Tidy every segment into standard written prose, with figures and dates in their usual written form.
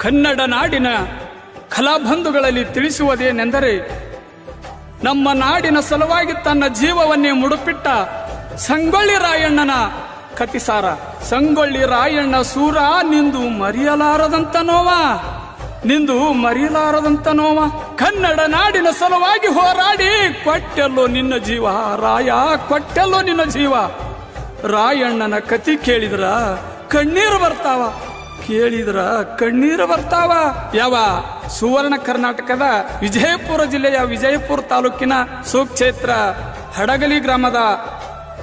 ಕನ್ನಡ ನಾಡಿನ ಕಲಾಬಂಧುಗಳಲ್ಲಿ ತಿಳಿಸುವುದೇನೆಂದರೆ, ನಮ್ಮ ನಾಡಿನ ಸಲುವಾಗಿ ತನ್ನ ಜೀವವನ್ನೇ ಮುಡುಪಿಟ್ಟ ಸಂಗೊಳ್ಳಿ ರಾಯಣ್ಣನ ಕತಿಸಾರ. ಸಂಗೊಳ್ಳಿ ರಾಯಣ್ಣ ಸೂರ ನಿಂದು ಮರೆಯಲಾರದಂತ ನೋವ, ಕನ್ನಡ ನಾಡಿನ ಸಲುವಾಗಿ ಹೋರಾಡಿ ಕೊಟ್ಟೆಲ್ಲೋ ನಿನ್ನ ಜೀವ ರಾಯ, ಕೊಟ್ಟೆಲ್ಲೋ ನಿನ್ನ ಜೀವ. ರಾಯಣ್ಣನ ಕತಿ ಕೇಳಿದ್ರ ಕಣ್ಣೀರು ಬರ್ತಾವ. ಯಾವ ಸುವರ್ಣ ಕರ್ನಾಟಕದ ವಿಜಯಪುರ ಜಿಲ್ಲೆಯ ವಿಜಯಪುರ ತಾಲೂಕಿನ ಸುಕ್ಷೇತ್ರ ಹಡಗಲಿ ಗ್ರಾಮದ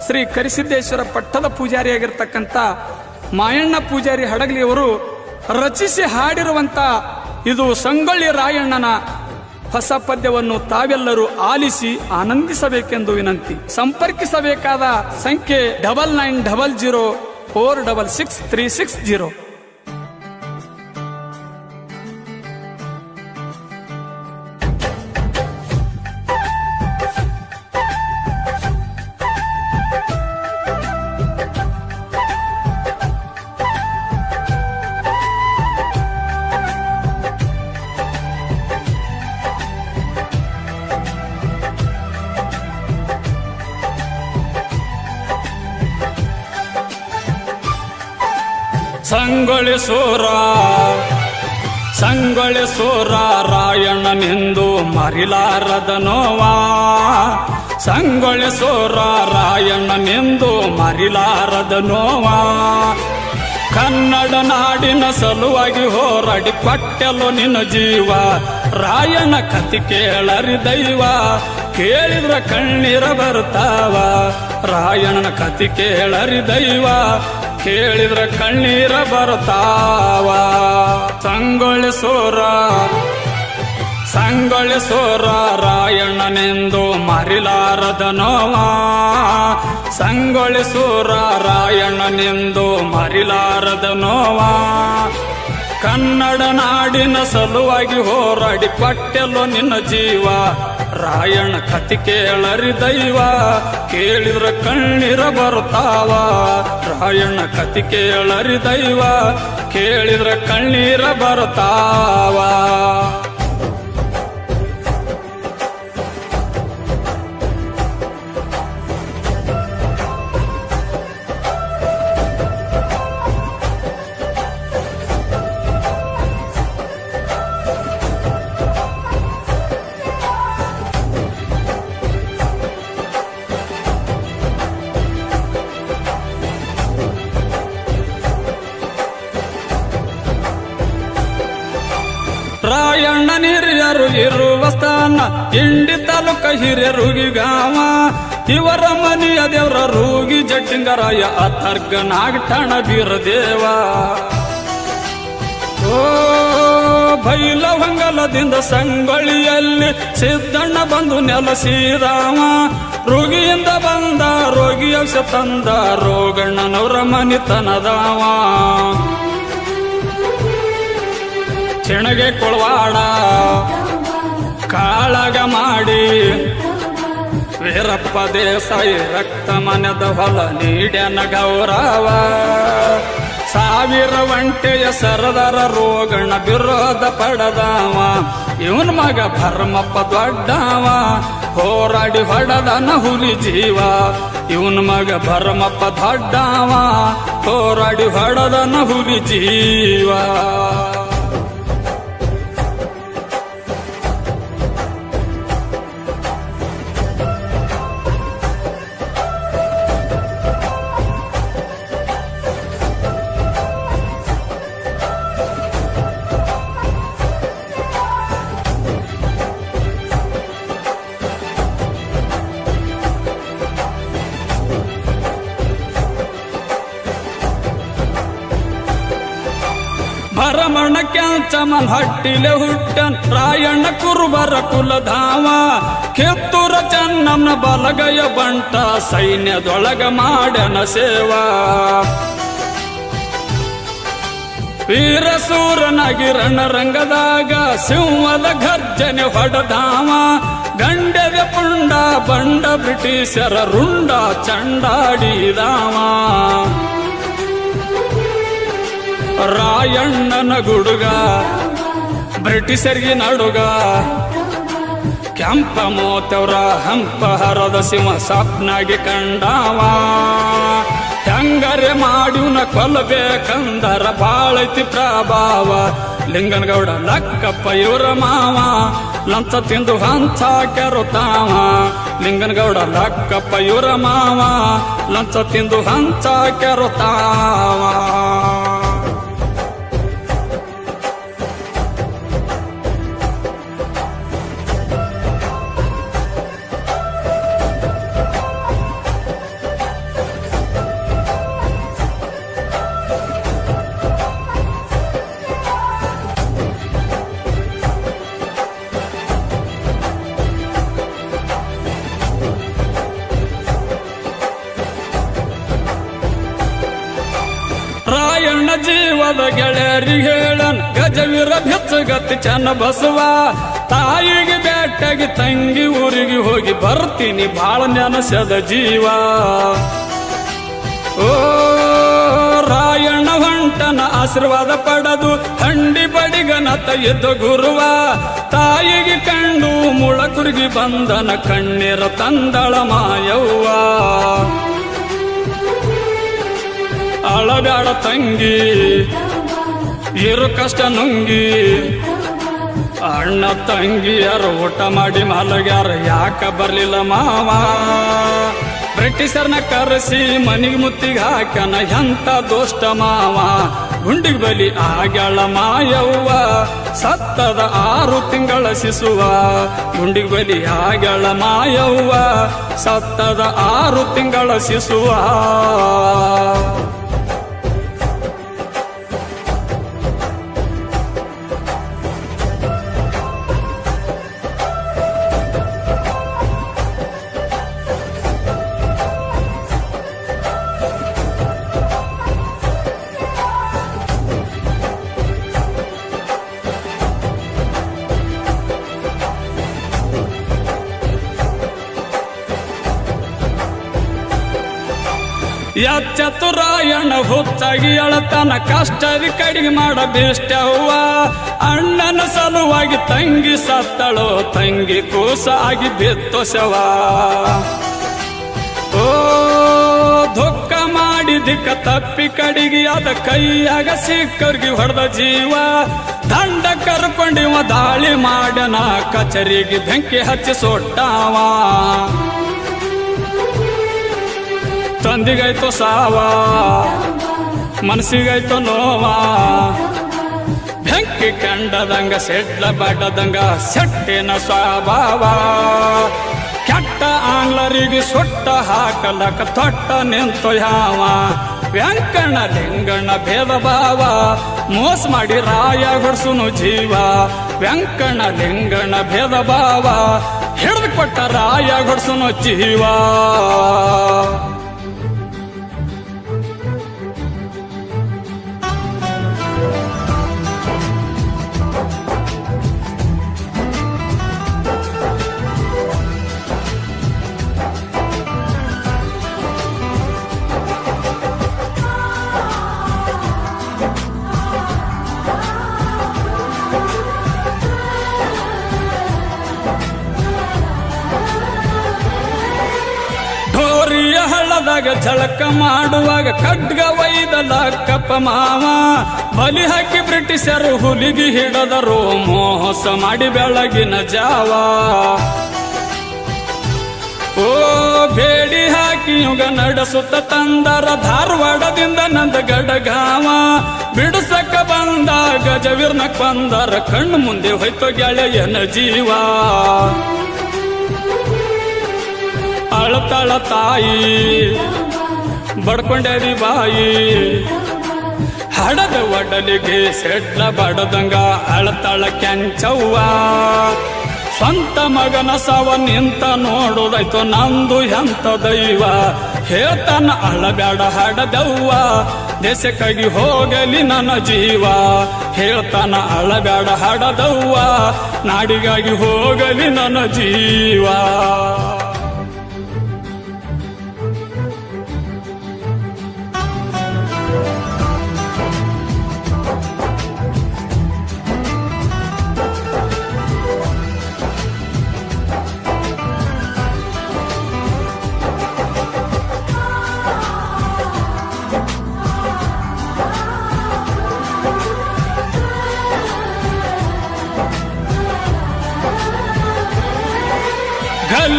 ಶ್ರೀ ಕರಿಸಿದ್ದೇಶ್ವರ ಪಟ್ಟದ ಪೂಜಾರಿಯಾಗಿರ್ತಕ್ಕಂಥ ಮಾಯಣ್ಣ ಪೂಜಾರಿ ಹಡಗಲಿಯವರು ರಚಿಸಿ ಹಾಡಿರುವಂತ ಇದು ಸಂಗೊಳ್ಳಿ ರಾಯಣ್ಣನ ಹೊಸ ಪದ್ಯವನ್ನು ತಾವೆಲ್ಲರೂ ಆಲಿಸಿ ಆನಂದಿಸಬೇಕೆಂದು ವಿನಂತಿ. ಸಂಪರ್ಕಿಸಬೇಕಾದ ಸಂಖ್ಯೆ 9900466360. ಸಂಗೊಳ್ಳಿ ಸೂರ ರಾಯಣ್ಣನೆಂದು ಮರಿಲಾರದ ನೋವಾ, ಸಂಗೊಳ್ಳಿ ಸೂರ ರಾಯಣ್ಣನೆಂದು ಮರಿಲಾರದ ನೋವಾ. ಕನ್ನಡ ನಾಡಿನ ಸಲುವಾಗಿ ಹೋರಾಡಿ ಕೊಟ್ಟೆಲ್ಲೋ ನಿನ್ನ ಜೀವ. ರಾಯಣ್ಣ ಕತಿ ಕೇಳರಿ ದೈವ, ಕೇಳಿದ್ರ ಕಣ್ಣೀರ ಬರ್ತಾವ. ರಾಯಣ್ಣನ ಕತಿ ಕೇಳರಿ ದೈವ, ಕೇಳಿದ್ರ ಕಣ್ಣೀರ ಬರ್ತಾವ. ಸಂಗೊಳ್ಳಿ ಸೂರ ರಾಯಣ್ಣನೆಂದು ಮರಿಲಾರದ ನೋವಾ, ಸಂಗೊಳ್ಳಿ ಸೂರ ರಾಯಣ್ಣನೆಂದು ಮರಿಲಾರದ ನೋವಾ. ಕನ್ನಡ ನಾಡಿನ ಸಲುವಾಗಿ ಹೋರಾಡಿ ಕೊಟ್ಟೆಲ್ಲೋ ನಿನ್ನ ಜೀವ. ರಾಯಣ್ಣ ಕತಿ ಕೇಳರಿ ದೈವ, ಕೇಳಿದ್ರ ಕಣ್ಣೀರ ಬರ್ತಾವ. ರಾಯಣ್ಣ ಕತಿ ಕೇಳರಿ ದೈವ, ಕೇಳಿದ್ರ ಕಣ್ಣೀರ ಬರ್ತಾವ. ರಾಯಣ್ಣನ ಹಿರಿಯರು ಇರುವ ಸ್ಥಾನ ಇಂಡಿ ತಾಲೂಕ ಹಿರಿಯರುಗಿಗಾವ. ಇವರ ಮನೆಯ ದೇವರ ರೂಗಿ ಜಟ್ಟಿಂಗರಾಯ ಅಥರ್ಗನಾಗಠಾಣ ಬೀರದೇವ. ಓ ಬೈಲಹೊಂಗಲದಿಂದ ಸಂಗೊಳ್ಳಿಯಲ್ಲಿ ಸಿದ್ದಣ್ಣ ಬಂದು ನೆಲಸಿರಾಮ. ರೋಗಿಯಿಂದ ಬಂದ ರೋಗಿ ಔಷಧ ತಂದ ರೋಗಣ್ಣನವರ ಮನಿತನದಾವ. ಚೆಣಗೆ ಕೊಳವಾಡ ಕಾಳಗ ಮಾಡಿ ವೀರಪ್ಪ ದೇಸಾಯಿ ರಕ್ತ ಮನೆದ ಹೊಲ ನೀಡ್ಯನ ಗೌರವ. ಸಾವಿರ ಒಂಟೆಯ ಸರದಾರ ರೋಗಣ್ಣ ವಿರೋಧ ಪಡೆದವ. ಇವನ ಮಗ ಭರಮಪ್ಪ ದೊಡ್ಡವ, ಹೋರಾಡಿ ಹೊಡೆದನ ಹುಲಿ ಜೀವ. ಇವನ ಮಗ ಭರಮಪ್ಪ ದೊಡ್ಡವ, ಹೋರಾಡಿ ಹೊಡೆದನ ಹುಲಿ ಜೀವ. ಭರಮಣ್ಣ ಕ್ಯಾಂಚಮಲ್ ಹಟ್ಟಿಲೆ ಹುಟ್ಟನ್ ರಾಯಣ್ಣ ಕುರುಬರ ಕುಲಧಾವ. ಕಿತ್ತೂರ ಚೆನ್ನಮ್ಮನ ಬಲಗಯ ಬಂಟ ಸೈನ್ಯದೊಳಗ ಮಾಡ್ಯನ ಸೇವಾ. ವೀರಸೂರನಾಗಿ ರಣರಂಗದಾಗ ಸಿಂಹದ ಗರ್ಜನೆ ಹೊಡೆದಾವ. ಗಂಡದ ಪುಂಡ ಬಂಡ ಬ್ರಿಟಿಷರ ರುಂಡ ಚಂಡಾಡಿದಾವ. ರಾಯಣ್ಣನ ಗುಡುಗ ಬ್ರಿಟಿಷರಿಗೆ ನಡುಗ ಕೆಂಪ ಮೋತವ್ರ ಹಂಪ ಹರದ ಸಿಂಹ ಸಪ್ನಾಗಿ ಕಂಡವ ಹೆಂಗರೆ ಮಾಡಿವ್ನ ಕೊಲ್ಲಬೇಕಂದರ ಬಾಳೈತಿ ಪ್ರಭಾವ ಲಿಂಗನಗೌಡ ಲಕ್ಕಪ್ಪ ಇವರ ಮಾವ ಲಂಚ ತಿಂದು ಹಂಚ ಕೆರುತ್ತಾವ ಲಿಂಗನಗೌಡ ಲಕ್ಕಪ್ಪ ಇವರ ಮಾವ ಲಂಚ ತಿಂದು ಹಂಚ ಕೆರುತ್ತಾವ ರಾಯಣ್ಣ ಜೀವದ ಗೆಳೆಯರಿಗೆ ಹೇಳನ್ ಗಜವೀರ ಬೆಚ್ಚಗತ್ತಿ ಚನ್ನ ಬಸವ ತಾಯಿಗೆ ಬೇಟಾಗಿ ತಂಗಿ ಊರಿಗೆ ಹೋಗಿ ಬರ್ತೀನಿ ಬಾಳ ನೆನಸದ ಜೀವ ಓ ರಾಯಣ್ಣ ಹೊಂಟನ ಆಶೀರ್ವಾದ ಪಡೆದು ಹಂಡಿ ಬಡಿಗನತ ಎದ್ದ ಗುರುವ ತಾಯಿಗೆ ಕಂಡು ಮುಳಕುರುಗಿ ಬಂದನ ಕಣ್ಣೀರ ತಂದಳ ಮಾಯವ್ವ ಅಳಬ್ಯಾಡ ತಂಗಿ ಇರು ಕಷ್ಟ ನುಂಗಿ ಅಣ್ಣ ತಂಗಿಯರು ಊಟ ಮಾಡಿ ಮಲಗ್ಯಾರ ಯಾಕ ಬರ್ಲಿಲ್ಲ ಮಾವ ಬ್ರಿಟಿಷರ್ನ ಕರೆಸಿ ಮನಿಗೆ ಮುತ್ತಿಗೆ ಹಾಕ್ಯಾನ ಎಂತ ದೋಷ್ಟ ಮಾವ ಗುಂಡಿಗೆ ಬಲಿ ಆಗ್ಯಾಳ ಮಾಯವ್ವ ಸತ್ತದ 6 ತಿಂಗಳ ಶಿಶುವ ಗುಂಡಿಗೆ ಬಲಿ ಆಗ್ಯಾಳ ಮಾಯವ್ವ ಸತ್ತದ 6 ತಿಂಗಳ ಶಿಶುವ ಚತುರಾಯಣ ಹುಚ್ಚಾಗಿ ಅಳತನ ಕಷ್ಟರಿ ಕಡಿಗೆ ಮಾಡಬೇಷ್ಟವ್ವ ಅಣ್ಣನ ಸಲುವಾಗಿ ತಂಗಿ ಸತ್ತಳೋ ತಂಗಿ ಕೂಸ ಆಗಿ ಬಿತ್ತು ಶವ ಓ ದುಃಖ ಮಾಡಿ ದಿಕ್ಕ ತಪ್ಪಿ ಕಡಿಗೆ ಅದ ಕೈಯಾಗ ಸಿಕ್ಕರ್ಗಿ ಹೊಡೆದ ಜೀವ ದಂಡ ಕರ್ಕೊಂಡಿವ ದಾಳಿ ಮಾಡನ ಕಚರಿಗೆ ಬೆಂಕಿ ಹಚ್ಚಿ ಸೊಟ್ಟಾವ ತಂದಿಗಾಯ್ತು ಸಾವ ಮನಸ್ಸಿಗಾಯ್ತು ನೋವ ಬೆಂಕಿ ಕಂಡದಂಗ ಸೆಡ್ಲ ಬಡದಂಗ ಸೆಟ್ಟಿನ ಸ್ವಭಾವ ಕೆಟ್ಟ ಆಂಗ್ಲರಿಗೆ ಸುಟ್ಟ ಹಾಕಲಕ ತೊಟ್ಟ ನಿಂತು ಯಾವ ವ್ಯಾಂಕಣ್ಣ ಲಿಂಗಣ್ಣ ಭೇದ ಭಾವ ಮೋಸ ಮಾಡಿ ರಾಯ ಹೊಡ್ಸುನು ಜೀವ ವ್ಯಾಂಕಣ್ಣ ಲಿಂಗಣ್ಣ ಭೇದ ಭಾವ ಹಿಡಿದು ಕೊಟ್ಟ ರಾಯ ಹೊಡ್ಸುನು ಜೀವ ಹಳ್ಳದಾಗ ಝಳಕ ಮಾಡುವಾಗ ಖಡ್ಗ ಒಯ್ದಲ ಕಪ್ಪ ಮಾವ ಬಲಿ ಹಾಕಿ ಬ್ರಿಟಿಷರು ಹುಲಿಗಿ ಹಿಡದರು ಮೋಸ ಮಾಡಿ ಬೆಳಗಿನ ಜಾವ ಓ ಬೇಡಿ ಹಾಕಿ ಯುಗ ನಡೆಸುತ್ತ ತಂದರ ಧಾರವಾಡದಿಂದ ನಂದ ಗಡಗಾವ ಬಿಡಿಸಕ ಬಂದ ಗಜವೀರ್ನಕ್ ಬಂದರ ಕಣ್ಣು ಮುಂದೆ ಹೋಯ್ತು ಗೆಳೆಯನ ಜೀವ ಅಳತಾಳ ತಾಯಿ ಬಡ್ಕೊಂಡೇರಿ ಬಾಯಿ ಹಡದ ಒಡಲಿಗೆ ಸೆಡ್ಲ ಬಡದಂಗ ಅಳತಾಳ ಕೆಂಚವ್ವ ಸ್ವಂತ ಮಗನ ಸವ ನಿಂತ ನೋಡುದಾಯ್ತು ನಂದು ಎಂತ ದೈವ ಹೇಳ್ತಾನ ಅಳಬ್ಯಾಡ ಹಡದವ್ವ ದೇಶಕ್ಕಾಗಿ ಹೋಗಲಿ ನನ್ನ ಜೀವ ಹೇಳ್ತಾನ ಅಳಬ್ಯಾಡ ಹಡದವ್ವ ನಾಡಿಗಾಗಿ ಹೋಗಲಿ ನನ್ನ ಜೀವ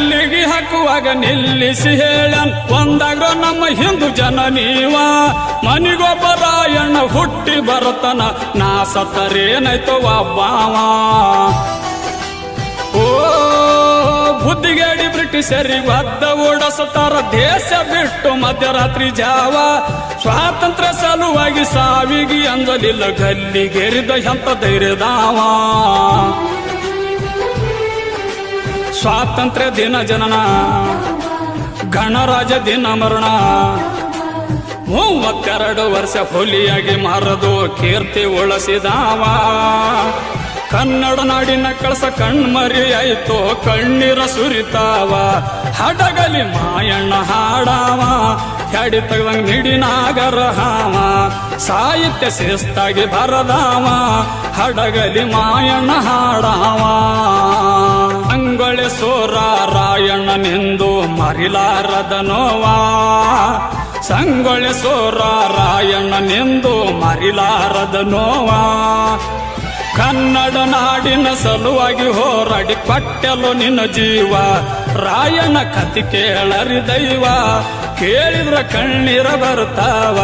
ಮಲ್ಲಿಗೆ ಹಾಕುವಾಗ ನಿಲ್ಲಿಸಿ ಹೇಳನ್ ಒಂದಾಗ್ರೋ ನಮ್ಮ ಹಿಂದೂ ಜನ ನೀವ ಮನಿಗೊಬ್ಬ ರಾಯಣ್ಣ ಹುಟ್ಟಿ ಬರತನ ನಾ ಸತ್ತರೇನಾಯ್ತು ಒಬ್ಬಾವ ಓ ಬುದ್ಧಿಗೇಡಿ ಬ್ರಿಟಿಷರಿಗೆ ಒದ್ದ ಓಡಿಸುತ್ತಾರ ದೇಶ ಬಿಟ್ಟು ಮಧ್ಯರಾತ್ರಿ ಜಾವ ಸ್ವಾತಂತ್ರ್ಯ ಸಲುವಾಗಿ ಸಾವಿಗೆ ಅಂಜಲಿಲ್ಲ ಗಲ್ಲಿಗೇರಿದ ಎಂತ ಧೈರ್ಯದಾವ ಸ್ವಾತಂತ್ರ್ಯ ದಿನ ಜನನ ಗಣರಾಜ್ಯ ದಿನ ಮರಣ 32 ವರ್ಷ ಹುಲಿಯಾಗಿ ಮಾರದು ಕೀರ್ತಿ ಉಳಿಸಿದಾವ ಕನ್ನಡ ನಾಡಿನ ಕಳಸ ಕಣ್ಮರಿ ಆಯ್ತು ಕಣ್ಣೀರ ಸುರಿತಾವ ಹಡಗಲಿ ಮಾಯಣ್ಣ ಹಾಡಾವ ಹೆಡಿ ತೆಗ್ದಂಗ್ ಮಿಡಿನಾಗರ ಹಾವ ಸಾಹಿತ್ಯ ಶಿಸ್ತಾಗಿ ಬರದಾವ ಹಡಗಲಿ ಮಾಯಣ್ಣ ಹಾಡಾವ ಅಂಗೊಳೆ ಸೋರ ರಾಯಣ್ಣನೆಂದು ಮರಿಲಾರದ ನೋವಾ ಸಂಗೊಳೆ ಸೋರ ರಾಯಣ್ಣನೆಂದು ಮರಿಲಾರದ ನೋವಾ ಕನ್ನಡ ನಾಡಿನ ಸಲುವಾಗಿ ಹೋರಾಡಿ ಕೊಟ್ಟೆಲು ನಿನ್ನ ಜೀವ ರಾಯಣ್ಣ ಕತಿ ಕೇಳರಿ ದೈವ ಕೇಳಿದ್ರ ಕಣ್ಣೀರ ಬರ್ತಾವ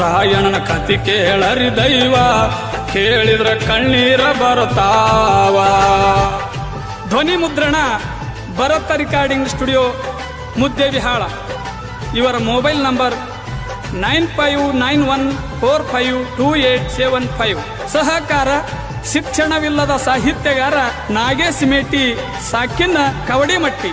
ರಾಯಣ್ಣನ ಕತಿ ಕೇಳರಿ ದೈವ ಕೇಳಿದ್ರ ಕಣ್ಣೀರ ಬರ್ತಾವ ಧ್ವನಿ ಮುದ್ರಣ ಭರತ ರೆಕಾರ್ಡಿಂಗ್ ಸ್ಟುಡಿಯೋ ಮುದ್ದೇಬಿಹಾಳ ಇವರ ಮೊಬೈಲ್ ನಂಬರ್ 9591452875 ಸಹಕಾರ ಶಿಕ್ಷಣವಿಲ್ಲದ ಸಾಹಿತ್ಯಗಾರ ನಾಗೇಶ್ ಮೇಟಿ ಸಾಕಿನ ಕವಡಿಮಟ್ಟಿ